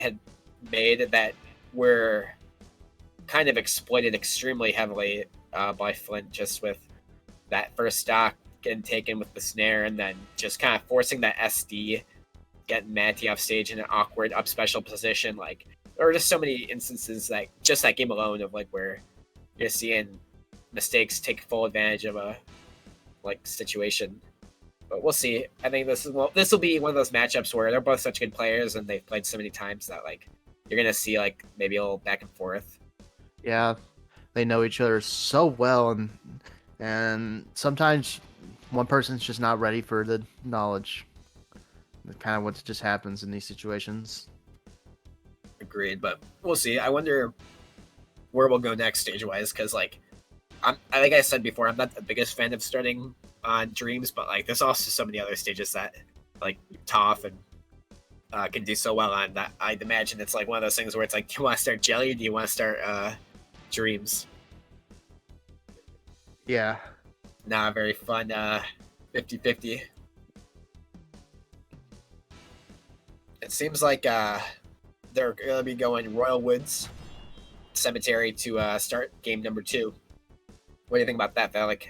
had made that were kind of exploited extremely heavily by Flint, just with that first stock getting taken with the snare, and then just kind of forcing that SD, getting Manatee off stage in an awkward up special position. Like, there were just so many instances, like just that game alone, of like where you're seeing mistakes take full advantage of a like situation. But we'll see. I think this will be one of those matchups where they're both such good players and they've played so many times that like you're gonna see like maybe a little back and forth. Yeah, they know each other so well, and sometimes one person's just not ready for the knowledge. That's kind of what just happens in these situations. Agreed, but we'll see. I wonder where we'll go next stage wise, because like like I said before, I'm not the biggest fan of starting on Dreams, but like there's also so many other stages that like Toph and can do so well on that. I'd imagine it's like one of those things where it's like, do you want to start Jelly or do you want to start Dreams? Yeah. Not a very fun 50-50. It seems like they're going to be going Royal Woods Cemetery to start game number 2. What do you think about that, Felix?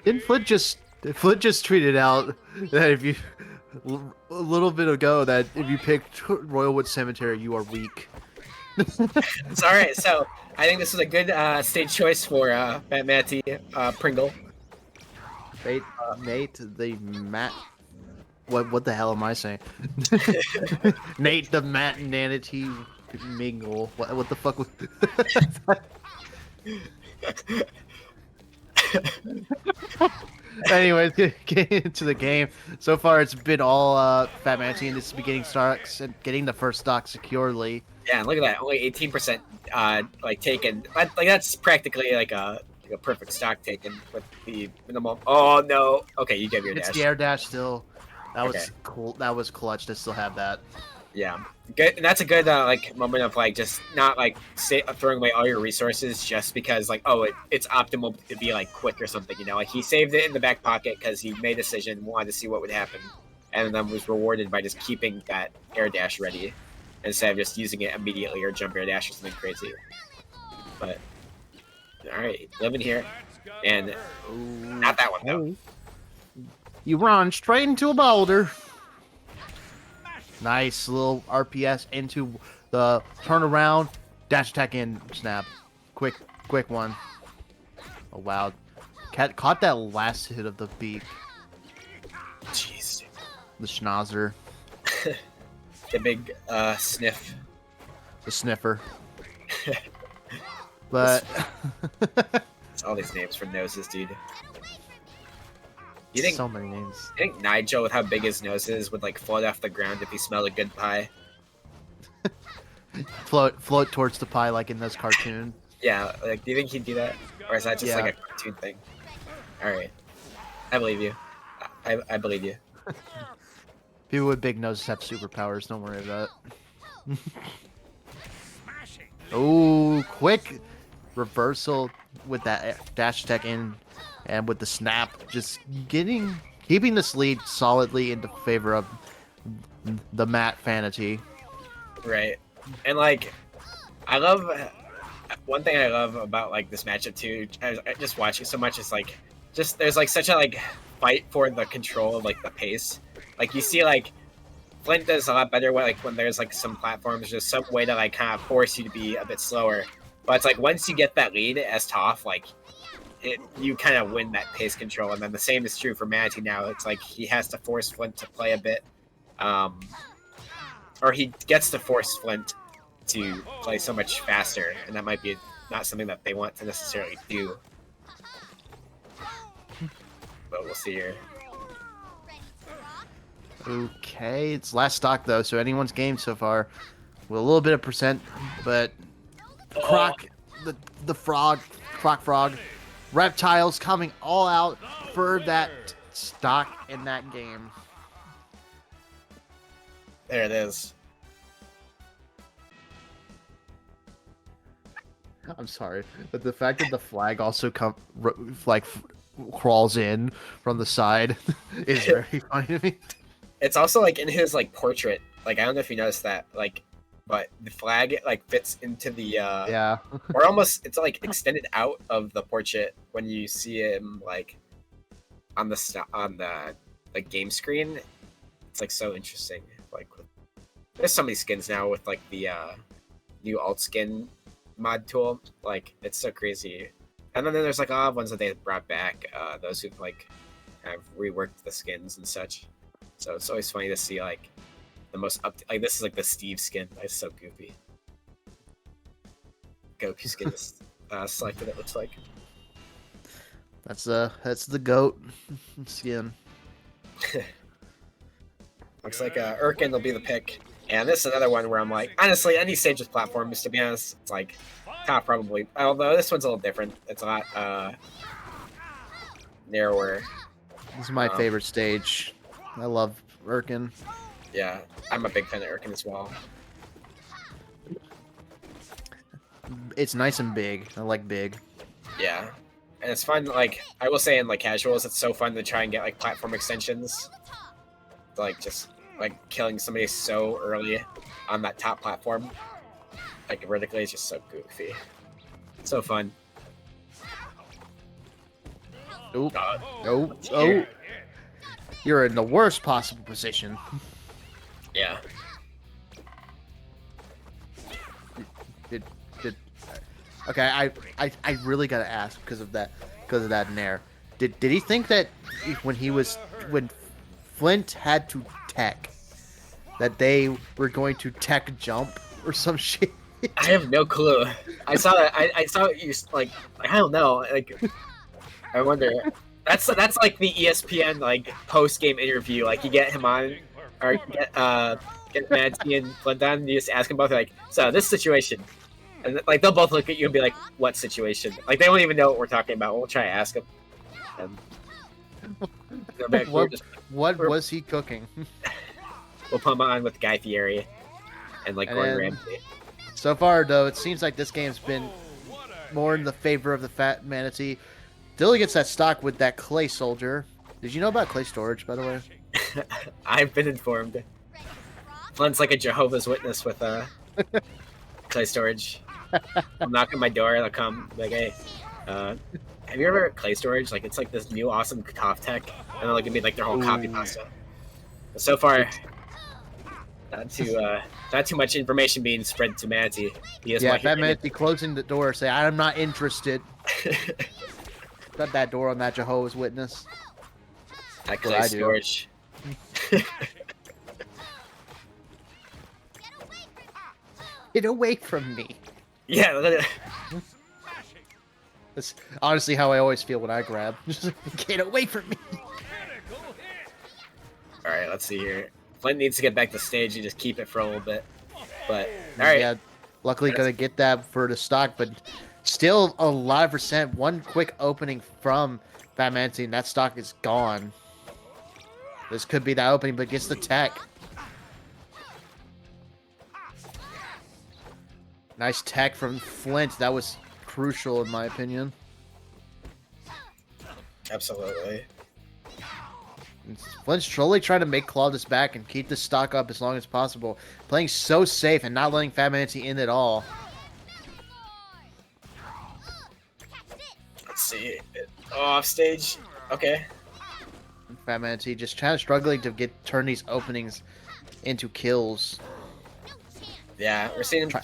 Didn't Flint just tweeted out that if you a little bit ago that if you picked Royalwood Cemetery, you are weak. It's all right. So I think this is a good stage choice for TheFatManatee Pringle. What the hell am I saying? Nate the Manatee Mingle. What the fuck was? Anyways, getting into the game. So far, it's been all TheFatManatee, and it's beginning stocks and getting the first stock securely. Yeah, and look at that, only 18% like taken. Like that's practically like a perfect stock taken with the minimum. Oh no! Okay, you give your dash. It's the air dash still. That was cool. That was clutch to still have that. Yeah, good. And that's a good like moment of like just not like throwing away all your resources just because like it's optimal to be like quick or something. You know, like he saved it in the back pocket because he made a decision, wanted to see what would happen, and then was rewarded by just keeping that air dash ready instead of just using it immediately or jump air dash or something crazy. But all right, living here, and not that one though. You run straight into a boulder. Nice little RPS into the turnaround, dash attack in, snap. Quick one. Oh wow. Caught that last hit of the beak. Jeez. The schnauzer. The big sniff. The sniffer. But it's all these names for noses, dude. You think so many names? I think Nigel, with how big his nose is, would like float off the ground if he smelled a good pie. float towards the pie like in this cartoon. Yeah, like do you think he'd do that, or is that just like a cartoon thing? All right, I believe you. I believe you. People with big noses have superpowers. Don't worry about it. Oh, quick reversal with that dash attack in. And with the snap, just keeping this lead solidly into favor of the TheFatManatee. Right, and like, I love one thing I love about like this matchup too. I just watch it so much. It's like just there's like such a like fight for the control of like the pace. Like you see like Flint does a lot better when there's like some platforms, just some way to like kind of force you to be a bit slower. But it's like once you get that lead as Toph, like. You kind of win that pace control, and then the same is true for Manatee now. It's like he has to force Flint to play a bit, or he gets to force Flint to play so much faster, and that might be not something that they want to necessarily do. But we'll see here. Okay, it's last stock though, so anyone's game so far with a little bit of percent, but Croc, the frog. Reptiles coming all out for that stock in that game. There it is. I'm sorry, but the fact that the flag also crawls in from the side is very funny to me. It's also like in his like portrait like I don't know if you noticed that, like, but the flag like fits into the Yeah. or almost it's like extended out of the portrait when you see him like on the like game screen. It's like so interesting. Like there's so many skins now with like the new alt skin mod tool. Like it's so crazy. And then there's like a lot of ones that they brought back. Those who've like kind of reworked the skins and such. So it's always funny to see like the most like this is like the Steve skin. It's so goofy. Goku skin is selected. It looks like. That's the goat skin. Looks like Urkin will be the pick. And this is another one where I'm like, honestly, any Sage's platforms, to be honest, it's like top probably. Although this one's a little different. It's a lot narrower. This is my favorite stage. I love Urkin. Yeah, I'm a big fan of Urkin as well. It's nice and big. I like big. Yeah. And it's fun, like, I will say in, like, casuals, it's so fun to try and get, like, platform extensions. Like, just, like, killing somebody so early on that top platform. Like, vertically, is just so goofy. So fun. Oop. Oh. You're in the worst possible position. Yeah. Okay, I really gotta ask because of that nair. Did he think that when Flint had to tech that they were going to tech jump or some shit? I have no clue. I saw that. I saw you like I don't know. Like I wonder. That's like the ESPN like post game interview. Like you get him on or get Manatee and Flint on. And you just ask them both like, so this situation. And like they'll both look at you and be like, "What situation?" Like they won't even know what we're talking about. We'll try to ask them. Like, what was he cooking? We'll put him on with Guy Fieri and like Gordon Ramsay. So far, though, it seems like this game's been more in the favor of the Fat Manatee. Still gets that stock with that clay soldier. Did you know about clay storage, by the way? I've been informed. Flint's like a Jehovah's Witness with clay storage. I'm knocking my door. They'll come like, hey, have you ever clay storage? Like it's like this new awesome Toph tech, and they'll like made like their whole copy pasta. But so far, not too much information being spread to Manatee. Yeah, Fat Manatee closing the door, say I'm not interested. Shut that door on that Jehovah's Witness. That clay storage. Get away from me. Yeah. That's honestly how I always feel when I grab. Just get away from me. All right, let's see here. Flint needs to get back to stage and just keep it for a little bit. But all right. Yeah, luckily gonna get that for the stock, but still a lot of percent. One quick opening from Fat Manatee, and that stock is gone. This could be that opening, but gets the tech. Nice tech from Flint. That was crucial in my opinion. Absolutely. Flint's slowly trying to make Claw this back and keep the stock up as long as possible. Playing so safe and not letting Fat Manatee in at all. Let's see. Off stage. Okay. Fat Manatee just kind of struggling to turn these openings into kills. Yeah, we're seeing him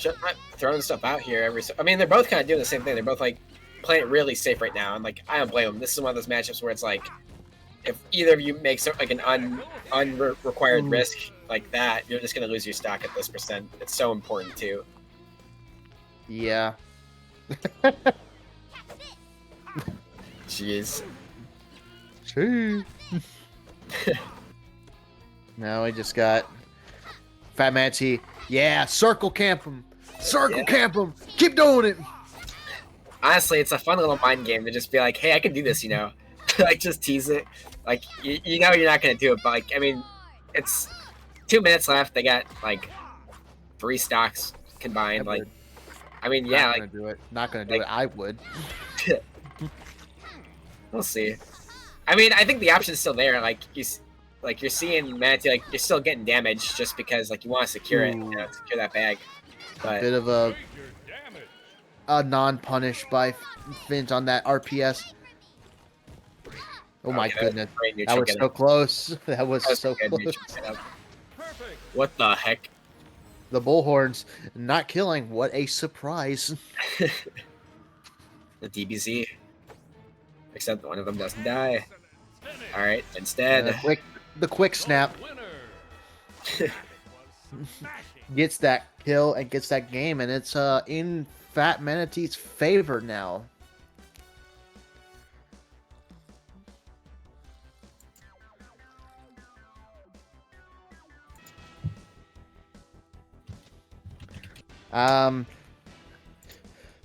throwing stuff out here. I mean, they're both kind of doing the same thing. They're both like playing it really safe right now, and like I don't blame them. This is one of those matchups where it's like, if either of you makes like an unrequired risk like that, you're just gonna lose your stock at this percent. It's so important too. Yeah. Jeez. Now we just got Fat Manatee. Yeah, circle camp him. Circle camp him. Keep doing it. Honestly, it's a fun little mind game to just be like, hey, I can do this, you know? Like, just tease it. Like, you know you're not going to do it, but, like, I mean, it's 2 minutes left. They got, like, 3 stocks combined. Like, I mean, yeah. Not gonna do it. Not going to do it. I would. We'll see. I mean, I think the option's still there. Like, like you're seeing Manatee, like you're still getting damage just because like you want to secure it, secure that bag. But Bit of a non-punish by Flint on that RPS. Oh my goodness. That was so close. That was so close. What the heck? The bullhorns not killing. What a surprise. The DBZ. Except one of them doesn't die. Alright, instead. The quick snap. Gets that kill and gets that game, and it's in TheFatManatee's favor now.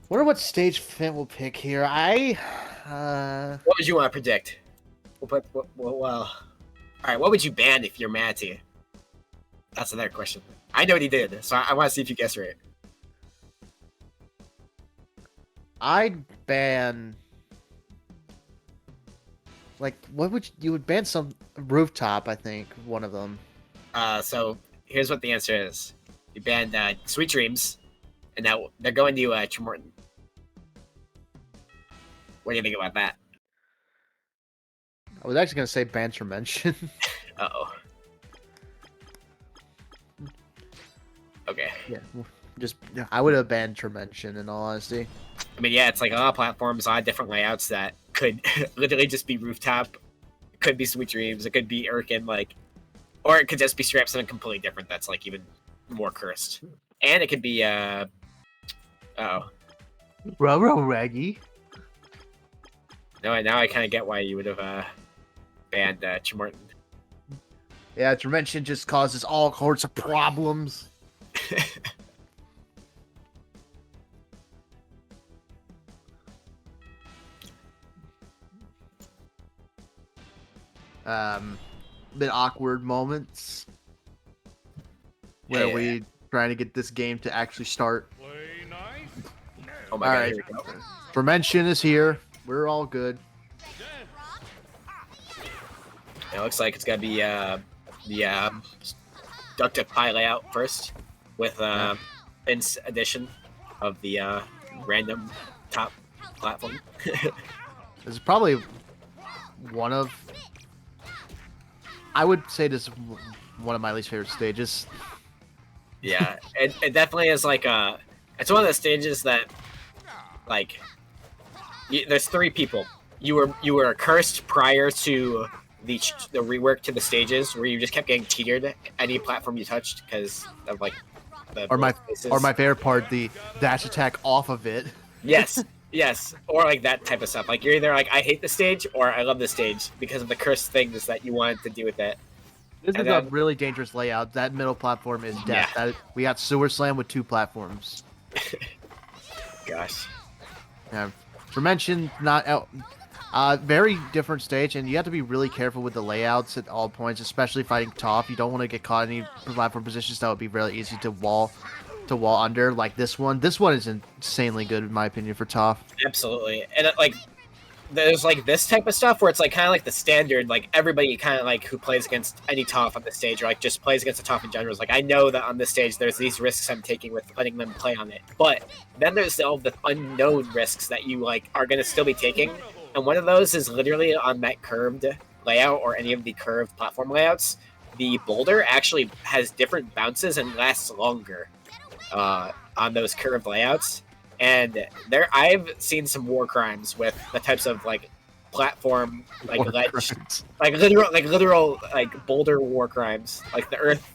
Wonder what stage Flint will pick here. What would you want to predict? Well, alright, what would you ban if you're Manatee? That's another question. I know what he did, so I want to see if you guess right. I'd ban... Like, what would you would ban some rooftop, I think, one of them. So here's what the answer is. You banned Sweet Dreams, and now they're going to Tremorton. What do you think about that? I was actually going to say Banter Mention. Uh-oh. Okay. Yeah, I would have banned Tremention in all honesty. I mean, yeah, it's like a lot of platforms, a lot of different layouts that could literally just be rooftop. It could be Sweet Dreams. It could be Irkin, like, or it could just be straight up something completely different that's like even more cursed. And it could be Raggy. No, now I kind of get why you would have banned Tremorton. Yeah, Tremention just causes all sorts of problems. Bit awkward moments where we trying to get this game to actually start. Oh my god! Here we go. Tremention is here. We're all good. It looks like it's gonna be the Ductive Pie layout first, with Flint's addition of the random top platform. This is probably one of, I would say this is one of my least favorite stages. Yeah, it definitely is like it's one of the stages that, like, there's three people. You were cursed prior to the rework to the stages, where you just kept getting teetered any platform you touched because of like the or my favorite part, the dash attack off of it. Yes, yes, or like that type of stuff. Like you're either like I hate the stage or I love the stage because of the cursed things that you wanted to do with it. This is a really dangerous layout. That middle platform is death. Yeah. We got Sewer Slam with 2 platforms. Gosh. Yeah. Tremention, not out. Very different stage, and you have to be really careful with the layouts at all points, especially fighting Toph. You don't want to get caught in any platform positions that would be really easy to wall under, like this one. This one is insanely good, in my opinion, for Toph. Absolutely. And like, there's like this type of stuff where it's like kind of like the standard, like everybody kind of like who plays against any Toph on the stage, or like just plays against the Toph in general, is like, I know that on this stage there's these risks I'm taking with letting them play on it. But then there's all the unknown risks that you like are going to still be taking. And one of those is literally on that curved layout or any of the curved platform layouts. The boulder actually has different bounces and lasts longer on those curved layouts. And I've seen some war crimes with the types of like platform, like ledge, like literal like boulder war crimes, like the earth.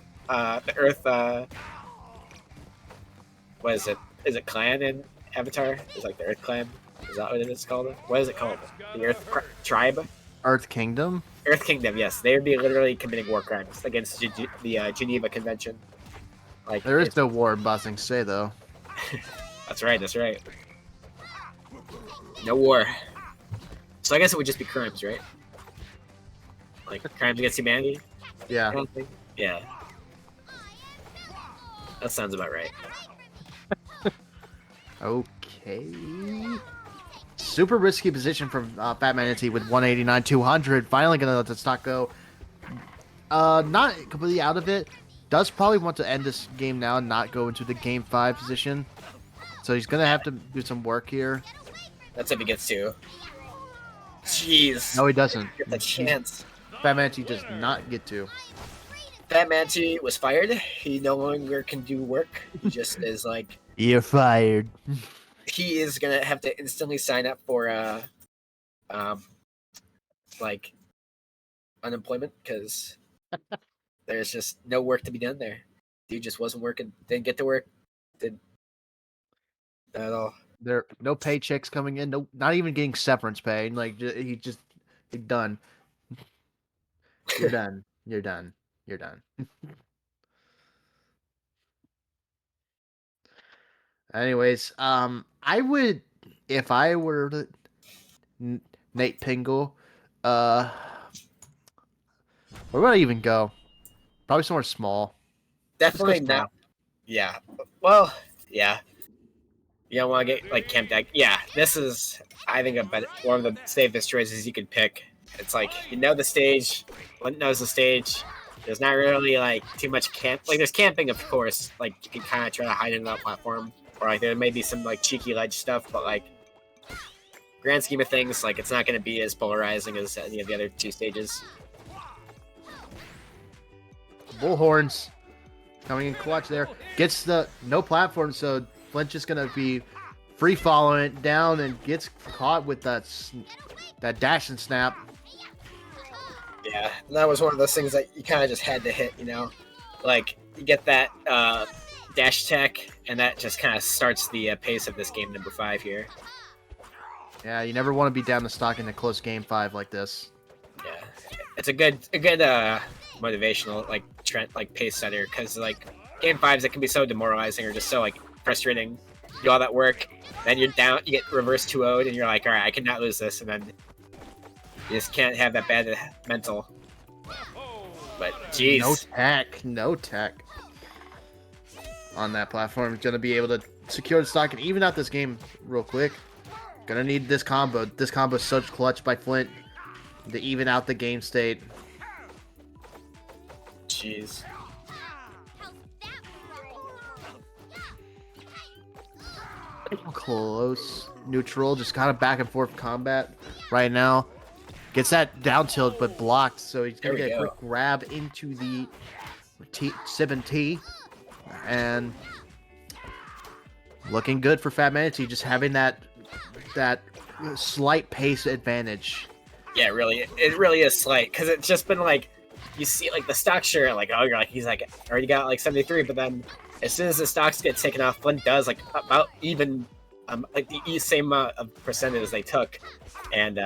What is it? Is it clan in Avatar? Is like the Earth Clan? Is that what it is called? What is it called? The Earth Tribe? Earth Kingdom? Earth Kingdom, yes. They would be literally committing war crimes against the Geneva Convention. Like, there is no war in Ba Sing Se, though. That's right, that's right. No war. So I guess it would just be crimes, right? Like, crimes against humanity? Yeah. Yeah. That sounds about right. Okay. Super risky position from TheFatManatee with 189, 200. Finally gonna let the stock go. Not completely out of it. Does probably want to end this game now and not go into the game 5 position. So he's gonna have to do some work here. That's if he gets to. Jeez. No, he doesn't. Get the chance. TheFatManatee does not get to. TheFatManatee was fired. He no longer can do work. He just is like. You're fired. He is gonna have to instantly sign up for like unemployment because there's just no work to be done there. Dude just wasn't working. Didn't get to work. Did not at all. There no paychecks coming in. No, not even getting severance pay. Like he's done. You're done. You're done. You're done. Anyways, I would if I were Nate Pingle, where would I even go? Probably somewhere small. Definitely not. Yeah. Well, yeah. You don't want to get like camped out. Yeah, this is I think one of the safest choices you could pick. It's like you know the stage, Flint knows the stage. There's not really like too much camp. Like there's camping, of course. Like you can kind of try to hide in that platform, or like there may be some like cheeky ledge stuff, but like grand scheme of things, like it's not going to be as polarizing as any of the other two stages. Bullhorns coming in clutch there. Gets the no platform, so Flint's just gonna be free following it down and gets caught with that dash and snap. Yeah, that was one of those things that you kind of just had to hit, you know? Like, you get that dash tech, and that just kind of starts the pace of this game number 5 here. Yeah, you never want to be down the stock in a close game 5 like this. Yeah, it's a good motivational, like, trend, like, pace setter, because, like, game 5s that can be so demoralizing or just so, like, frustrating. You do all that work, then you're down, you get reverse 2-0'd, and you're like, alright, I cannot lose this, and then you just can't have that bad mental. But jeez, no tech on that platform. Gonna be able to secure the stock and even out this game real quick. Gonna need this combo. This combo is such clutch by Flint to even out the game state. Jeez. Close neutral, just kind of back and forth combat right now. Gets that down tilt, but blocked, so he's going to get a quick grab into the 7T. And looking good for TheFatManatee, just having that slight pace advantage. Yeah, it really is slight, because it's just been like, you see like the stock share, like, oh, you're like, he's like, already got like 73, but then as soon as the stocks get taken off, Flint does like about even like the same amount of percentage as they took. And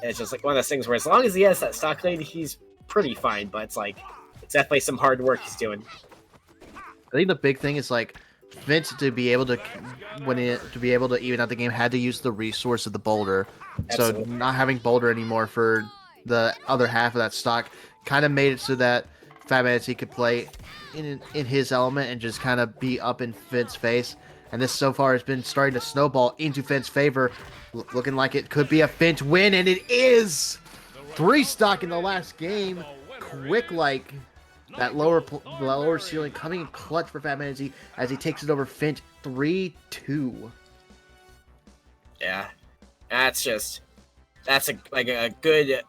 it's just like one of those things where as long as he has that stock lead, he's pretty fine. But it's like it's definitely some hard work he's doing. I think the big thing is like Vince to be able to even out the game had to use the resource of the boulder. Absolutely. So not having boulder anymore for the other half of that stock kind of made it so that TheFatManatee could play in his element and just kind of be up in Finn's face. And this so far has been starting to snowball into Finn's favor, looking like it could be a Finn win, and it is! 3 stock in the last game. Quick like that lower ceiling coming in clutch for TheFatManatee as he takes it over Finn 3-2. Yeah, that's a good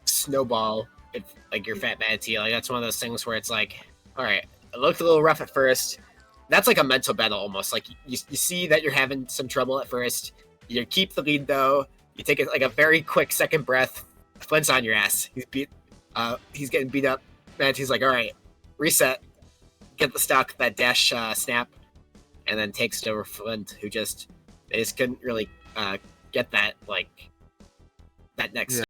snowball. If like your TheFatManatee, like that's one of those things where it's like, all right, it looked a little rough at first. That's like a mental battle almost. Like you see that you're having some trouble at first. You keep the lead though. You take like a very quick second breath. Flint's on your ass. He's getting beat up. Manatee's like, all right, reset, get the stock, that dash snap, and then takes it over Flint, who they just couldn't really get that like that next.